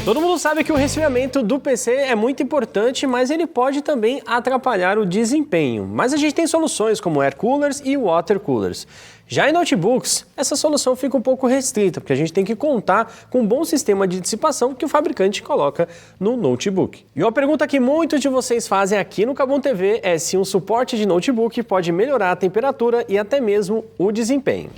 Todo mundo sabe que o resfriamento do PC é muito importante, mas ele pode também atrapalhar o desempenho. Mas a gente tem soluções como Air Coolers e Water Coolers. Já em notebooks, essa solução fica um pouco restrita, porque a gente tem que contar com um bom sistema de dissipação que o fabricante coloca no notebook. E uma pergunta que muitos de vocês fazem aqui no Kabum TV é se um suporte de notebook pode melhorar a temperatura e até mesmo o desempenho.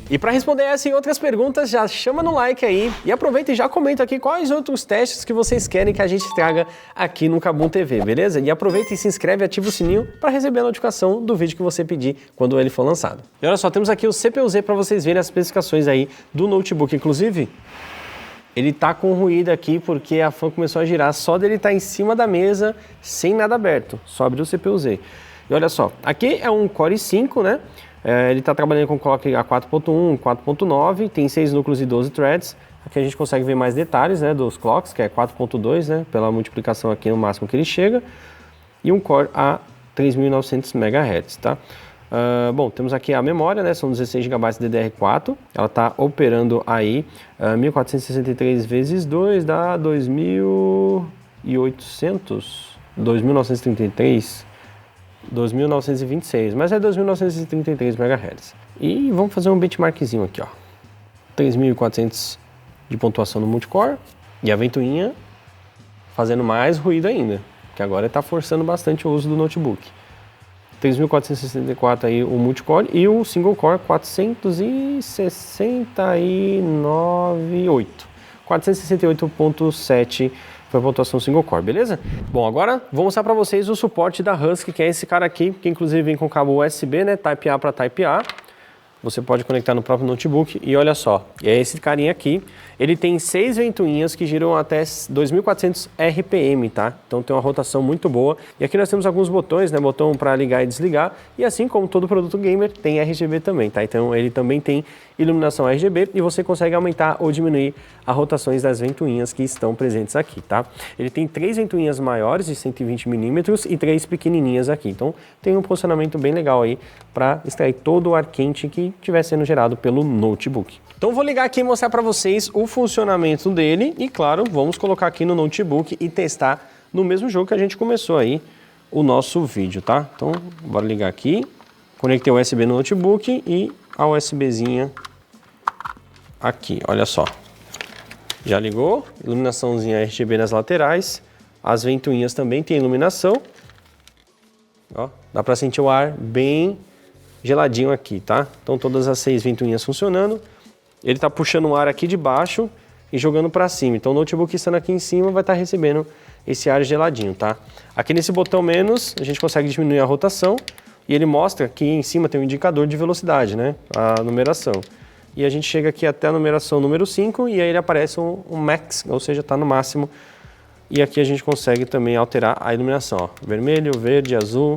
E para responder essa e outras perguntas, já chama no like aí e aproveita e já comenta aqui quais outros testes que vocês querem que a gente traga aqui no Kabum TV, beleza? E aproveita e se inscreve e ativa o sininho para receber a notificação do vídeo que você pedir quando ele for lançado. E olha só, temos aqui o CPU-Z para vocês verem as especificações aí do notebook. Inclusive, ele tá com ruído aqui porque a fan começou a girar só dele estar em cima da mesa, sem nada aberto, só abriu o CPU-Z. E olha só, aqui é um Core i5, né? Ele está trabalhando com clock a 4.1, 4.9, tem 6 núcleos e 12 threads. Aqui a gente consegue ver mais detalhes, né, dos clocks, que é 4.2, né, pela multiplicação aqui no máximo que ele chega. E um Core a 3.900 MHz, tá? Bom, temos aqui a memória, né, são 16 GB DDR4. Ela está operando aí 1463 vezes 2 dá 2.800, 2.933. 2.926, mas é 2.933 MHz. E vamos fazer um benchmarkzinho aqui, ó. 3.400 de pontuação no multicore e a ventoinha fazendo mais ruído ainda, que agora está forçando bastante o uso do notebook. 3.464 aí o multicore e o single core 468.7 foi a pontuação single core, beleza? Bom, agora vou mostrar para vocês o suporte da Husky, que é esse cara aqui, que inclusive vem com cabo USB, né, Type A para Type A. Você pode conectar no próprio notebook e olha só, é esse carinha aqui. Ele tem 6 ventoinhas que giram até 2.400 RPM, tá? Então tem uma rotação muito boa. E aqui nós temos alguns botões, né? Botão para ligar e desligar. E assim como todo produto gamer, tem RGB também, tá? Então ele também tem iluminação RGB e você consegue aumentar ou diminuir as rotações das ventoinhas que estão presentes aqui, tá? Ele tem 3 ventoinhas maiores de 120 mm e 3 pequenininhas aqui. Então tem um posicionamento bem legal aí para extrair todo o ar quente que estiver sendo gerado pelo notebook. Então vou ligar aqui e mostrar para vocês o funcionamento dele e claro, vamos colocar aqui no notebook e testar no mesmo jogo que a gente começou aí o nosso vídeo, tá? Então bora ligar aqui, conectei o USB no notebook e a USBzinha aqui, olha só. Já ligou, iluminaçãozinha RGB nas laterais, as ventoinhas também tem iluminação. Ó, dá para sentir o ar bem geladinho aqui, tá? Então todas as 6 ventoinhas funcionando. Ele tá puxando o ar aqui de baixo e jogando para cima. Então o notebook estando aqui em cima vai estar recebendo esse ar geladinho, tá? Aqui nesse botão menos, a gente consegue diminuir a rotação e ele mostra que em cima tem um indicador de velocidade, né? A numeração. E a gente chega aqui até a numeração número 5 e aí ele aparece um max, ou seja, tá no máximo. E aqui a gente consegue também alterar a iluminação, ó. Vermelho, verde, azul.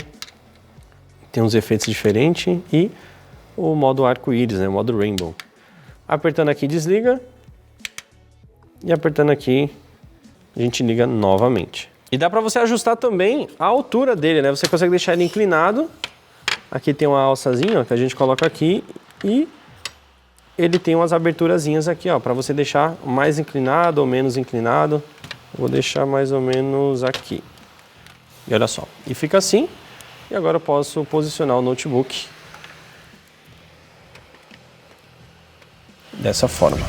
Tem uns efeitos diferentes e o modo arco-íris, né? O modo rainbow. Apertando aqui desliga e apertando aqui a gente liga novamente. E dá para você ajustar também a altura dele, né? Você consegue deixar ele inclinado. Aqui tem uma alçazinha, ó, que a gente coloca aqui e ele tem umas aberturazinhas aqui, ó, para você deixar mais inclinado ou menos inclinado. Vou deixar mais ou menos aqui. E olha só, e fica assim. E agora eu posso posicionar o notebook dessa forma.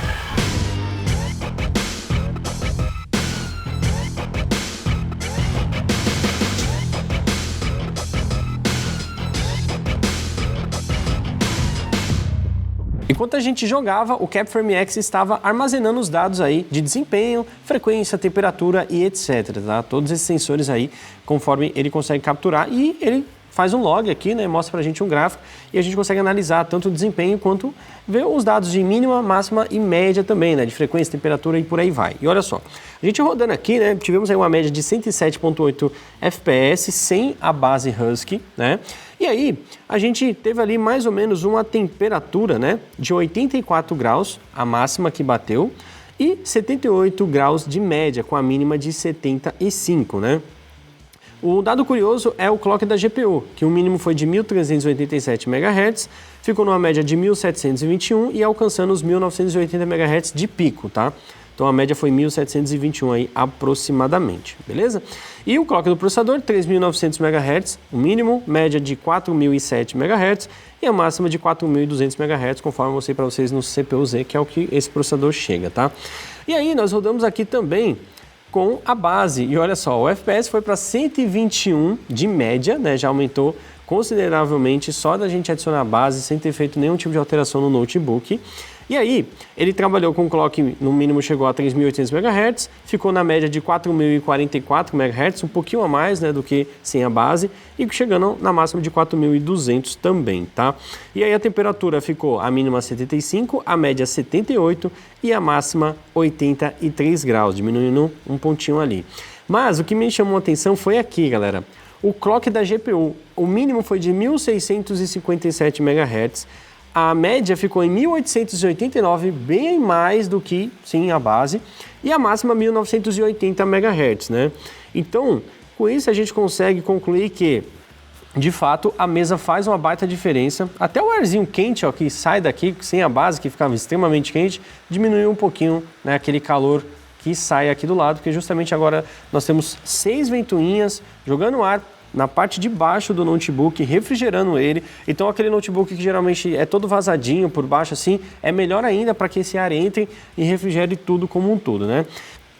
Enquanto a gente jogava, o Capframe X estava armazenando os dados aí de desempenho, frequência, temperatura e etc, tá? Todos esses sensores aí, conforme ele consegue capturar e ele faz um log aqui, né? Mostra pra gente um gráfico e a gente consegue analisar tanto o desempenho quanto ver os dados de mínima, máxima e média também, né? De frequência, temperatura e por aí vai. E olha só, a gente rodando aqui, né? Tivemos aí uma média de 107.8 FPS sem a base Husky, né? E aí, a gente teve ali mais ou menos uma temperatura, né? De 84 graus, a máxima que bateu, e 78 graus de média, com a mínima de 75, né? O dado curioso é o clock da GPU, que o mínimo foi de 1.387 MHz, ficou numa média de 1.721 e alcançando os 1.980 MHz de pico, tá? Então a média foi 1.721 aí aproximadamente, beleza? E o clock do processador, 3.900 MHz, o mínimo, média de 4.007 MHz e a máxima de 4.200 MHz, conforme eu mostrei para vocês no CPU-Z, que é o que esse processador chega, tá? E aí nós rodamos aqui também com a base, e olha só, o FPS foi para 121 de média, né? Já aumentou consideravelmente só da gente adicionar a base sem ter feito nenhum tipo de alteração no notebook. E aí, ele trabalhou com o clock, no mínimo chegou a 3.800 MHz, ficou na média de 4.044 MHz, um pouquinho a mais, né, do que sem a base, e chegando na máxima de 4.200 também, tá? E aí a temperatura ficou a mínima 75, a média 78 e a máxima 83 graus, diminuindo um pontinho ali. Mas o que me chamou a atenção foi aqui, galera. O clock da GPU, o mínimo foi de 1.657 MHz, a média ficou em 1.889, bem mais do que, sim, a base, e a máxima 1.980 MHz, né? Então, com isso a gente consegue concluir que, de fato, a mesa faz uma baita diferença. Até o arzinho quente, ó, que sai daqui, sem a base, que ficava extremamente quente, diminuiu um pouquinho, né, aquele calor que sai aqui do lado, porque justamente agora nós temos 6 ventoinhas jogando ar na parte de baixo do notebook, refrigerando ele. Então aquele notebook que geralmente é todo vazadinho por baixo assim, é melhor ainda para que esse ar entre e refrigere tudo como um todo, né?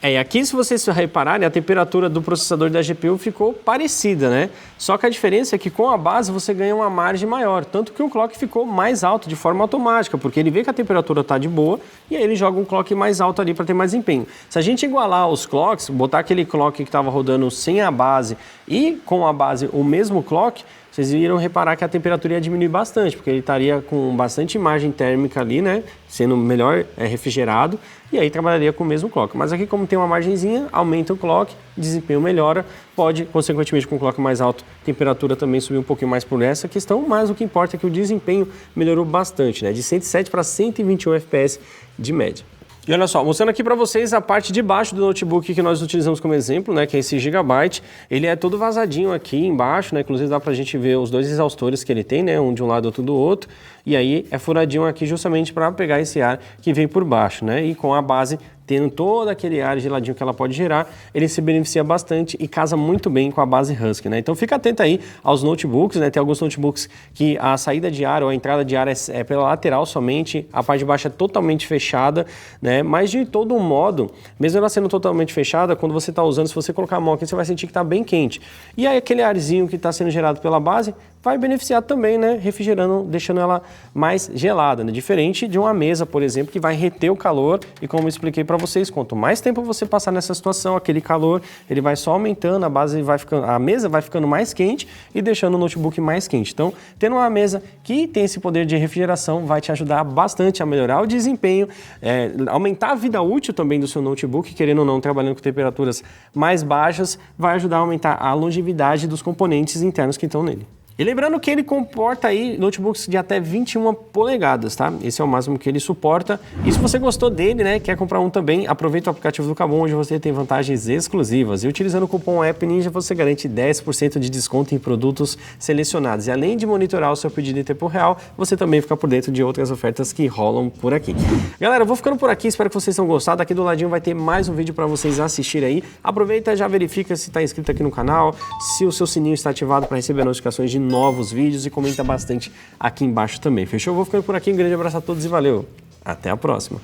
E aqui, se vocês repararem, a temperatura do processador da GPU ficou parecida, né? Só que a diferença é que com a base você ganha uma margem maior, tanto que o clock ficou mais alto de forma automática, porque ele vê que a temperatura está de boa e aí ele joga um clock mais alto ali para ter mais empenho. Se a gente igualar os clocks, botar aquele clock que estava rodando sem a base e com a base o mesmo clock, vocês iriam reparar que a temperatura ia diminuir bastante, porque ele estaria com bastante margem térmica ali, né? Sendo melhor refrigerado, e aí trabalharia com o mesmo clock. Mas aqui, como tem uma margenzinha, aumenta o clock, desempenho melhora, pode, consequentemente, com o clock mais alto, a temperatura também subir um pouquinho mais por essa questão, mas o que importa é que o desempenho melhorou bastante, né? De 107 para 121 FPS de média. E olha só, mostrando aqui para vocês a parte de baixo do notebook que nós utilizamos como exemplo, né, que é esse Gigabyte. Ele é todo vazadinho aqui embaixo, né, inclusive dá pra gente ver os dois exaustores que ele tem, né, um de um lado e outro do outro. E aí é furadinho aqui justamente para pegar esse ar que vem por baixo, né, e com a base tendo todo aquele ar geladinho que ela pode gerar, ele se beneficia bastante e casa muito bem com a base Husky, né? Então fica atento aí aos notebooks, né? Tem alguns notebooks que a saída de ar ou a entrada de ar é pela lateral somente, a parte de baixo é totalmente fechada, né? Mas de todo modo, mesmo ela sendo totalmente fechada, quando você está usando, se você colocar a mão aqui, você vai sentir que está bem quente. E aí aquele arzinho que está sendo gerado pela base vai beneficiar também, né? Refrigerando, deixando ela mais gelada, né? Diferente de uma mesa, por exemplo, que vai reter o calor e como eu expliquei para vocês, quanto mais tempo você passar nessa situação, aquele calor, ele vai só aumentando, a mesa vai ficando mais quente e deixando o notebook mais quente. Então, tendo uma mesa que tem esse poder de refrigeração vai te ajudar bastante a melhorar o desempenho, aumentar a vida útil também do seu notebook, querendo ou não, trabalhando com temperaturas mais baixas, vai ajudar a aumentar a longevidade dos componentes internos que estão nele. E lembrando que ele comporta aí notebooks de até 21 polegadas, tá? Esse é o máximo que ele suporta. E se você gostou dele, né, quer comprar um também, aproveita o aplicativo do Kabum, onde você tem vantagens exclusivas. E utilizando o cupom AppNinja, você garante 10% de desconto em produtos selecionados. E além de monitorar o seu pedido em tempo real, você também fica por dentro de outras ofertas que rolam por aqui. Galera, eu vou ficando por aqui, espero que vocês tenham gostado. Aqui do ladinho vai ter mais um vídeo para vocês assistirem aí. Aproveita e já verifica se está inscrito aqui no canal, se o seu sininho está ativado para receber notificações de novos vídeos e comenta bastante aqui embaixo também, fechou? Vou ficando por aqui, um grande abraço a todos e valeu! Até a próxima!